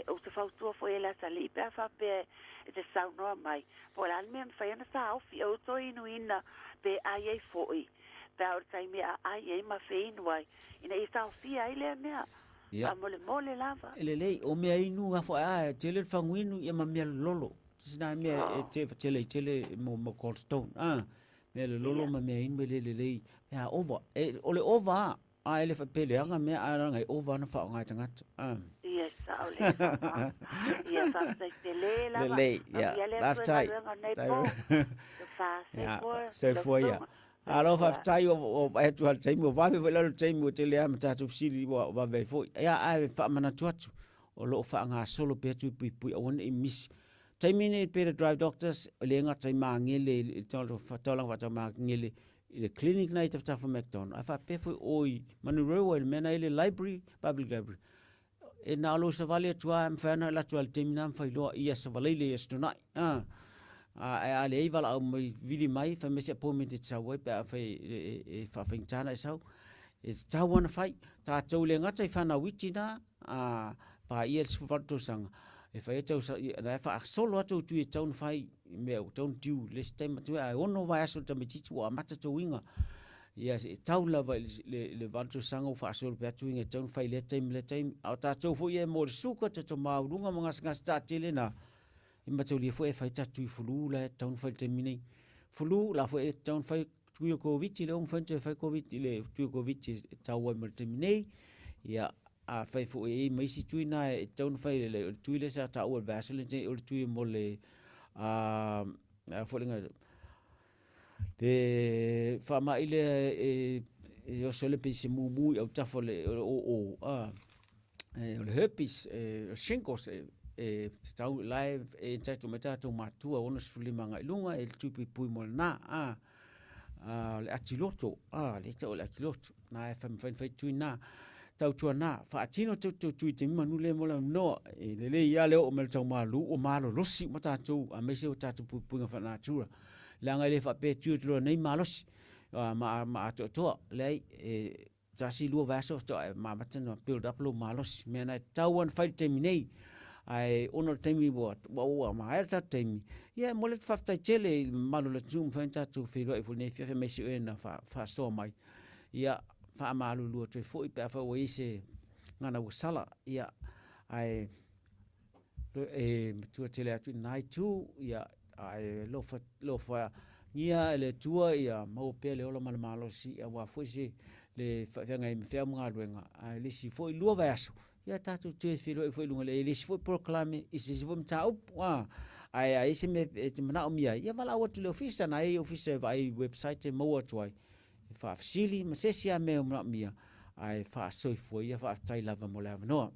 D: o te fa tu foi la sali pe fa pe te sa no mai por al me fa na sa ofi o to ina pe ai foi pe o tai me ai ma fe inwai ina isa ofi ai le me mole lava
A: ele o me inu fa tele fanguinu ia ma me lolo sina me tele mo Coldstone me le lolo ma me in me le ya over ole over ele fa pele anga me anga over na fa nga tanga
D: yes ole ya fa tele la
A: ya left side so for ya alo fa tai o tu al tai mo va ve lo tai mo tele am ta tu sili va ve fo ya fa mana tu o lo fa nga solo pe tu pui on e miss tai mine pe drive doctors le nga tai ma ngele to lang fa ma ngele le clinic night of Taffa McDonald afa pe foi oi manu roel mena ile library public library e na lo se vale tua am fa na la tua terminam fa lo ia se vale le esto na a le iwa la mai vili mai fa mese po me te tau pe a fai fa fingtana sau e tau ana fai ta tau le ngata i whana witi na pa ia le sifuwhatu sanga e fai tau na fa solo atu tu e tau na fai me au tau tiu le stem tu a ono vai aso ta metitu a mata tau inga ia tau lava le vantu sanga o fa solo pe atu inga tau na fai le time au ta tau fo ia mo le suka te to maurunga mga sanga sta tele na ima tau lia fo e fai tatu i fulu la tau na fai te minei fulu la fo e tau na fai tui o Covid le umwhente fai Covid le tui o Covid tau ai mal te minei ia a fai fo e maisi tui na e tau na fai le tui le sa tau al vasile te o tui mo le fo lenga le fa ma ile e o sole pe se mumu au tafo le o le herpes shingles tau live e tatu meta tu matua ona sfulima ngai lunga e tupi pui mo na le atiloto le tau le atiloto na e fai tui na tau tua na fa atino tui te manu le mola no le ia le o mel tau malu o malo losi mo tatu a mese o tatu pui nga fa natura la ngai le fa pe tui lo nei malosi ma to le tasi lu vaso to ma matano build up lo malos me na tau an fai te minei ai ono temi wa ma era temi ia mo le fafta tele malo le zoom fanta tu filo e fune fe me si na fa so mai ia fa malu lu te foi pe fa we se ngana wo sala ia ai tu tele atu nai tu ia ai lo fa ia le tua ia mo pe le ola malo si wa foi se le fa ngai me fa mga luenga ai le si foi lu vaso ia tatu te filo foi lunga le si foi proclame isi si vom tau wa ai se me te mana o mia ia vala o le office na ai office vai website mo o toi fa facili ma se sia me o mia ai fa so foi ia fa tai lava mo lava no